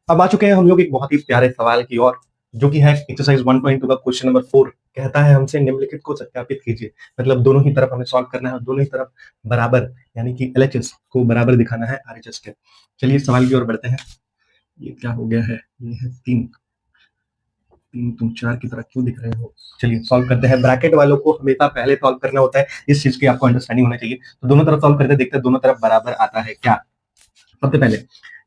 अब आ चुके हैं हम लोग एक बहुत ही प्यारे सवाल की ओर, जो कि है एक्सरसाइज 1.2 का क्वेश्चन नंबर 4। कहता है हमसे निम्नलिखित को सत्यापित कीजिए। मतलब दोनों ही तरफ हमें सॉल्व करना है और दोनों ही तरफ बराबर, यानी कि एलएचएस को बराबर दिखाना है आरएचएस के। चलिए सवाल की ओर बढ़ते हैं। ये क्या हो गया है, ये है 3। 3 तुम 4 की तरह क्यों दिख रहे हो? चलिए सॉल्व करते हैं। ब्रैकेट वालों को हमेशा पहले सॉल्व करना होता है, इस चीज की आपको अंडरस्टैंडिंग होना चाहिए। तो दोनों तरफ सॉल्व करते देखते हैं दोनों तरफ बराबर आता है क्या। सबसे पहले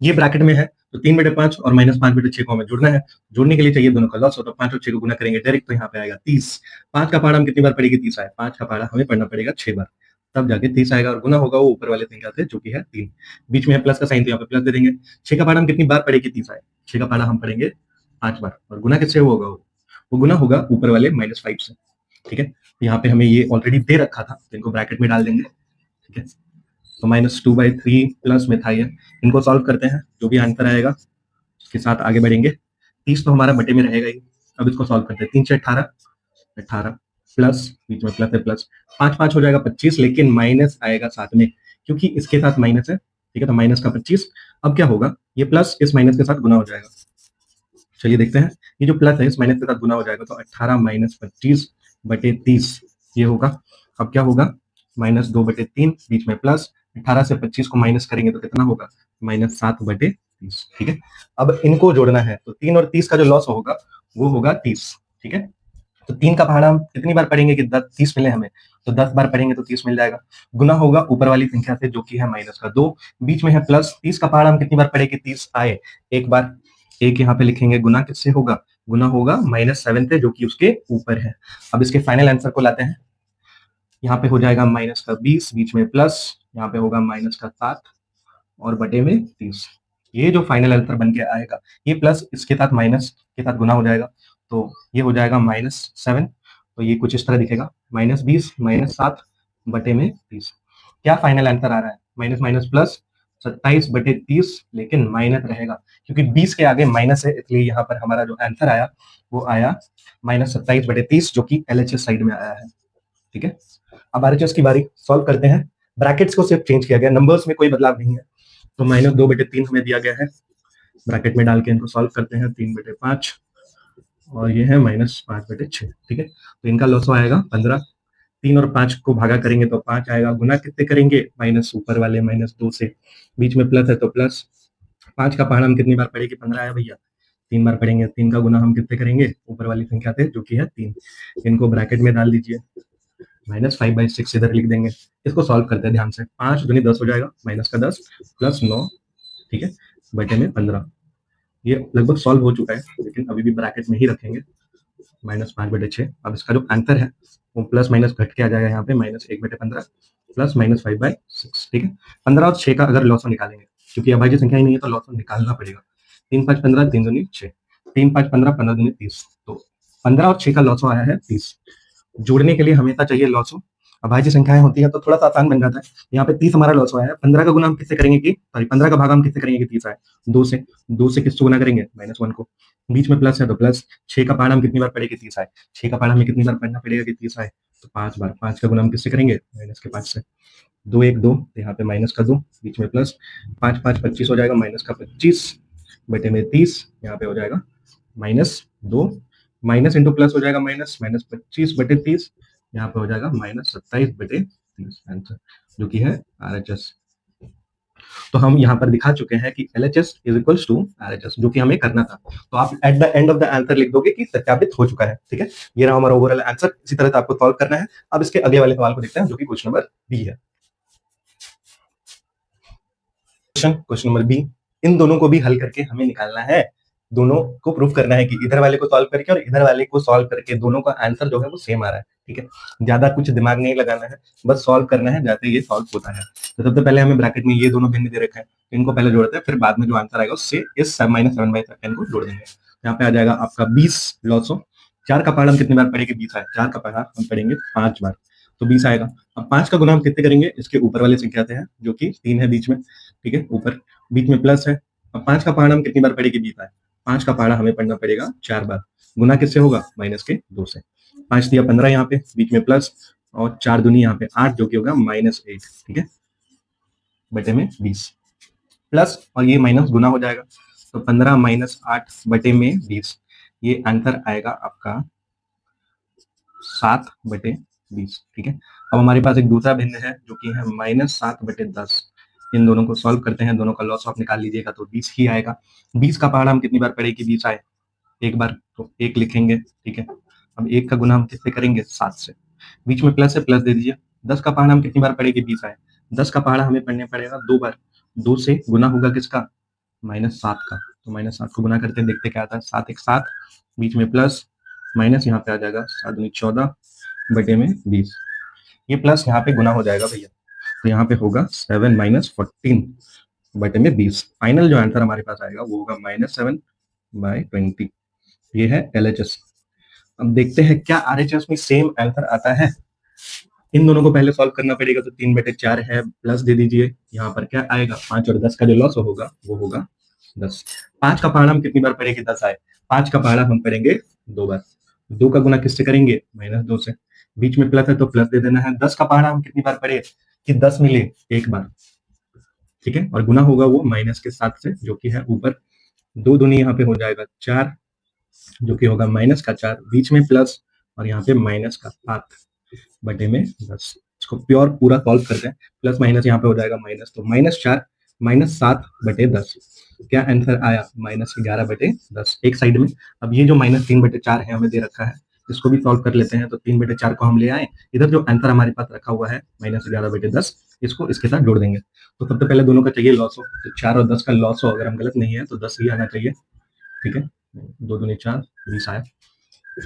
ये ब्रैकेट में है, तो 3/5 और -5/6 को हमें जोड़ना है। जोड़ने के लिए चाहिए दोनों का लॉस हो, तो 5 और 6 को गुना करेंगे डायरेक्ट, तो यहाँ पे आएगा 30। 5 का पहाड़ा हम कितनी बार पढ़ेगी? 30 आए। 5 का पहाड़ा हमें पढ़ना पड़ेगा 6 बार, तब जाके 30 आएगा, और गुना होगा वो ऊपर वाले संख्या से जो कि है 3। बीच में है प्लस का साइन, तो यहाँ पे प्लस दे देंगे। 6 का पहाड़ा हम कितनी बार पढ़ेगी? 30 आए। 6 का पहाड़ा हम पढ़ेंगे 5 बार, और गुना किससे होगा? वो गुना होगा ऊपर वाले -5 से। ठीक है, तो यहाँ पे हमें ये ऑलरेडी दे रखा था, तो इनको ब्रैकेट में डाल देंगे। ठीक है, तो -2/3 प्लस में था ये। इनको सॉल्व करते हैं, जो भी आंसर आएगा उसके साथ आगे बढ़ेंगे। 30 तो हमारा बटे में रहेगा ही। अब इसको सॉल्व करते हैं। 3 से 18, 18 प्लस, बीच में प्लस है, प्लस 5 5 हो जाएगा 25, लेकिन माइनस आएगा साथ में, क्योंकि इसके साथ माइनस है। ठीक है, तो माइनस का 25। अब क्या होगा, ये प्लस इस माइनस के साथ गुना हो जाएगा। चलिए देखते हैं, ये जो प्लस है इस माइनस के साथ गुना हो जाएगा, तो 18 - 25/30 ये होगा। अब क्या होगा, -2/3, बीच में प्लस। 18 से 25 को माइनस करेंगे तो कितना होगा? -7/30। ठीक है, अब इनको जोड़ना है, तो 3 और 30 का जो लॉस होगा वो होगा 30। ठीक है, तो 3 का पहाड़ा हम कितनी बार पढ़ेंगे कि 30 मिले हमें, तो 10 बार पढ़ेंगे तो 30 मिल जाएगा। गुना होगा ऊपर वाली संख्या से जो कि है -2, बीच में है प्लस। 30 का पहाड़ा हम कितनी बार पढ़ेंगे? 30 आए, एक बार। एक यहाँ पे लिखेंगे, गुना किससे होगा? गुना होगा -7 से जो कि उसके ऊपर है। अब इसके फाइनल आंसर को लाते हैं। यहाँ पे हो जाएगा -20, बीच में प्लस, यहाँ पे होगा -7 और बटे में 30। ये जो फाइनल आंसर बन के आएगा, ये प्लस इसके साथ माइनस के साथ गुना हो जाएगा, तो ये हो जाएगा -7। तो ये कुछ इस तरह दिखेगा, -20 -7 बटे में 30। क्या फाइनल आंसर आ रहा है? माइनस माइनस प्लस, 27/30, लेकिन माइनस रहेगा क्योंकि 20 के आगे माइनस है, इसलिए यहाँ पर हमारा जो आंसर आया वो आया -27/30, जो कि एलएचएस साइड में आया है। ठीक है, अब आरएचएस की बारी। सॉल्व करते हैं। ब्रैकेट्स को सिर्फ चेंज किया गया, नंबर्स में कोई बदलाव नहीं है। तो -2/3 हमें दिया गया है, ब्रैकेट में डाल के इनको सॉल्व करते हैं। 3/5 और ये है -5/6। ठीक है, तो इनका लॉस आएगा 15। 3 और 5 को भागा करेंगे तो 5 आएगा, गुना कितने करेंगे? माइनस ऊपर वाले -2 से, बीच में प्लस है तो प्लस। 5 का पहाड़ा हम कितनी बार पढ़ेंगे? 15 आया भैया, 3 बार पढ़ेंगे। 3 का गुना हम कितने करेंगे? ऊपर वाली संख्या से जो कि है 3। इनको ब्रैकेट में डाल दीजिए, -5/6 इधर लिख देंगे। इसको सॉल्व करते हैं ध्यान से। 5 दूनी 10 हो जाएगा, माइनस का 10 प्लस 9, ठीक है, बटे में 15। ये लगभग सॉल्व हो चुका है, लेकिन अभी भी ब्रैकेट में ही रखेंगे, -5/6। अब इसका जो आंसर है वो प्लस माइनस घट के आ जाएगा यहाँ पे, -1/15 प्लस -5/6। ठीक है, 15 और 6 का अगर लॉस निकालेंगे, क्योंकि अभाज्य संख्या ही नहीं है तो लॉस निकालना पड़ेगा। 3 5 15, 3 दूनी 6, 3 5 15, 15 दूनी 30। तो 15 और 6 का लॉस आया है 30। जोड़ने के लिए हमेशा चाहिए लॉस हो। अभाज्य संख्याएं होती है तो थोड़ा सा आसान बन जाता है। यहाँ पे 30 हमारा लॉस हुआ है। 15 का गुना हम किससे करेंगे कि, सॉरी, 15 का भाग हम किससे करेंगे कि 30 आए? 2 से। 2 से किसको गुना करेंगे? -1 को। बीच में प्लस है तो प्लस। 6 का पहाड़ा हम कितनी बार पढ़ेंगे? 30 आए। 6 का पहाड़ा हमें कितनी बार पढ़ना पड़ेगा कि 30 आए? तो 5 बार। 5 का गुना हम किससे करेंगे? -5 से। 2 1 2, तो यहाँ पे माइनस का 2, बीच में प्लस। 5 5 25 हो जाएगा, माइनस का 25 बटे में 30, यहाँ पे हो जाएगा -2, माइनस इंटू प्लस हो जाएगा माइनस, -25/30, यहाँ पे हो जाएगा -27/30 आंसर, जो कि है आरएचएस। तो हम यहाँ पर दिखा चुके हैं कि LHS is equals to RHS, जो कि हमें करना था। तो आप at the end of the answer लिख दोगे कि सत्यापित हो चुका है। ठीक है, ये रहा हमारा ओवरऑल आंसर। इसी तरह से आपको सॉल्व करना है। अब इसके अगले वाले सवाल को देखते हैं, जो कि क्वेश्चन नंबर बी है। क्वेश्चन नंबर बी, इन दोनों को भी हल करके हमें निकालना है, दोनों को प्रूफ करना है कि इधर वाले को सॉल्व करके और इधर वाले को सॉल्व करके दोनों का आंसर जो है वो सेम आ रहा है। ठीक है, ज्यादा कुछ दिमाग नहीं लगाना है, बस सॉल्व करना है जैसे ये सॉल्व होता है। तो सबसे पहले हमें ब्रैकेट में ये दोनों भिन्न दे रखे हैं, इनको पहले जोड़ते हैं, फिर बाद में जो आंसर आएगा उससे इस -7/7 को जोड़ देंगे। यहाँ पे आ जाएगा आपका 20 लॉसो। 4 का पहाड़ हम कितनी बार पढ़ेंगे? 20 आए। 4 का पहाड़ हम पढ़ेंगे 5 बार, तो 20 आएगा। अब 5 का गुना हम कितने करेंगे? इसके ऊपर वाली संख्या से है, जो कि 3 है बीच में। ठीक है, ऊपर, बीच में प्लस है। अब 5 का पहाड़ा हम कितनी बार पढ़ेंगे? 20 आए। 5 का पहाड़ा हमें पढ़ना पड़ेगा 4 बार। गुना किससे होगा? -2 से। 5 दिया 15, यहाँ पे बीच में प्लस, और 4 दूनी यहाँ पे 8, जो कि होगा -8। ठीक है, बटे में 20 प्लस, और ये माइनस गुना हो जाएगा, तो 15 माइनस 8 बटे में 20, ये आंसर आएगा आपका 7/20। ठीक है, अब हमारे पास एक दूसरा भिन्न है जो कि है -7/10। इन दोनों को सॉल्व करते हैं, दोनों का लॉस ऑफ निकाल लीजिएगा तो 20 ही आएगा। 20 का पहाड़ा हम कितनी बार पढ़े कि 20 आए? एक बार, तो 1 लिखेंगे। ठीक है, अब 1 का गुना हम किससे करेंगे? 7 से। बीच में प्लस है, प्लस दे दीजिए। 10 का पहाड़ा हम कितनी बार पढ़े कि 20 आए? 10 का पहाड़ा हमें पढ़ने पड़ेगा 2 बार। 2 से गुना होगा किसका? -7 का। तो -7 को गुना करते हैं, देखते क्या आता है। 7 एक 7, बीच में प्लस, माइनस यहाँ पे आ जाएगा 7 दूनी 14 बटे में 20। ये प्लस यहाँ पे गुना हो जाएगा भैया, तो यहाँ पे होगा 7 माइनस 14 बटे में 20। फाइनल जो आंसर हमारे पास आएगा वो होगा -7/20। ये है LHS। अब देखते हैं क्या RHS में सेम आंसर आता है। इन दोनों को पहले सॉल्व करना पड़ेगा, तो 3/4 है, प्लस दे दीजिए। यहाँ पर क्या आएगा? 5 और 10 का जो लॉस होगा वो होगा 10। 5 का पहाड़ा हम कितनी बार पढ़ेंगे? 10 आए। 5 का पहाड़ा हम पढ़ेंगे 2 बार। 2 का गुना किससे करेंगे? -2 से। बीच में प्लस है तो प्लस दे देना है। 10 का पहाड़ा हम कितनी बार पढ़े कि 10 मिले? एक बार। ठीक है, और गुना होगा वो माइनस के 7 से, जो कि है ऊपर। 2 दूनी यहाँ पे हो जाएगा 4, जो कि होगा माइनस का 4, बीच में प्लस और यहाँ पे माइनस का 7 बटे में 10। इसको प्योर पूरा सॉल्व करते हैं। प्लस माइनस यहाँ पे हो जाएगा माइनस, तो -4 -7/10। क्या आंसर आया? -11/10 एक साइड में। अब ये जो -3/4 है हमें दे रखा है, इसको भी सॉल्व कर लेते हैं। तो 3/4 को हम ले आए, इधर जो आंसर हमारे पास रखा हुआ है -11/10, इसको इसके साथ जोड़ देंगे। तो सबसे पहले दोनों का चाहिए लॉस हो, तो 4 और 10 का लॉस हो, अगर हम गलत नहीं है तो 10 ही आना चाहिए। ठीक है, 2 दूनी 4, 20 आया।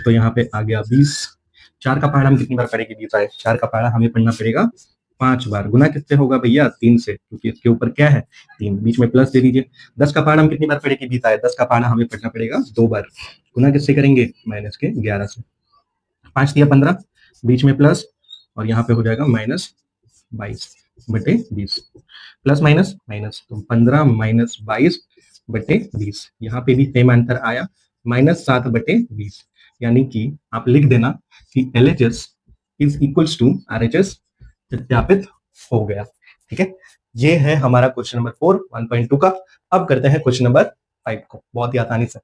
तो यहाँ पे आ गया 20। 4 का पहाड़ा हम कितनी बार पढ़ेंगे? 20 आए। 4 का पहाड़ा हमें पढ़ना पड़ेगा 5 बार। गुना किससे होगा भैया? 3 से, क्योंकि इसके ऊपर क्या है? 3। बीच में प्लस दे दीजिए। 10 का पहाड़ा हम कितनी बार पढ़ेंगे? 20 आए। 10 का पहाड़ा हमें पढ़ना पड़ेगा 2 बार। गुना किससे करेंगे? -11 से। 5 दिया 15, बीच में प्लस और यहाँ पे हो जाएगा -22/20। प्लस माइनस माइनस, तो 15 माइनस 22/20। यहाँ पे भी सेम आंसर आया -7/20। यानी कि आप लिख देना कि LHS is equals to RHS। सत्यापित हो गया। ठीक है, ये है हमारा क्वेश्चन नंबर 4 1.2 का। अब करते हैं क्वेश्चन नंबर 5 को, बहुत ही आसानी से।